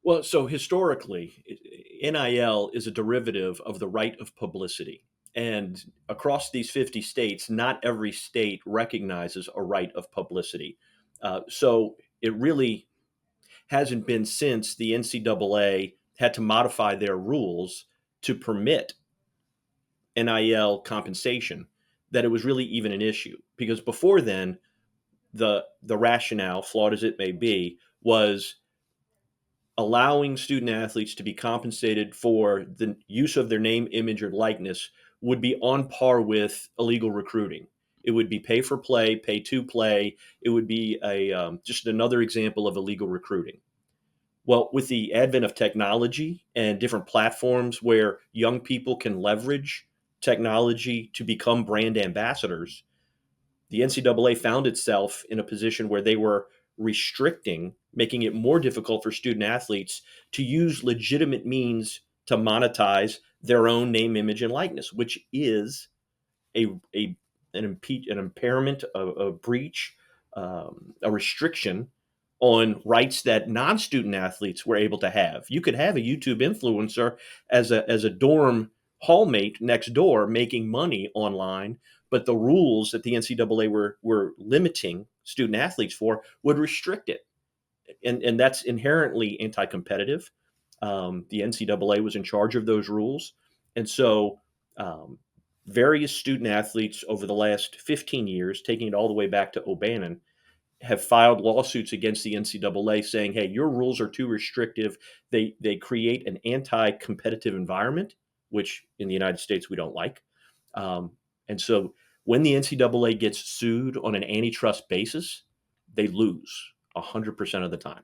Well, so historically, NIL is a derivative of the right of publicity. And across these 50 states, not every state recognizes a right of publicity. So it really hasn't been since the NCAA had to modify their rules to permit NIL compensation that it was really even an issue. Because before then, the rationale, flawed as it may be, was allowing student athletes to be compensated for the use of their name, image, or likeness would be on par with illegal recruiting. It would be pay for play, pay to play. It would be a just another example of illegal recruiting. Well, with the advent of technology and different platforms where young people can leverage technology to become brand ambassadors, the NCAA found itself in a position where they were restricting, making it more difficult for student athletes to use legitimate means to monetize their own name, image, and likeness, which is a, a an impairment, a breach, a restriction on rights that non-student athletes were able to have. You could have a YouTube influencer as a dorm hallmate next door making money online, but the rules that the NCAA were limiting student athletes for would restrict it, and that's inherently anti-competitive. The NCAA was in charge of those rules, and so um, various student athletes over the last 15 years, taking it all the way back to O'Bannon, have filed lawsuits against the NCAA saying, "Hey, your rules are too restrictive. They create an anti-competitive environment, which in the United States we don't like." Um, and so when the NCAA gets sued on an antitrust basis, they lose 100% of the time.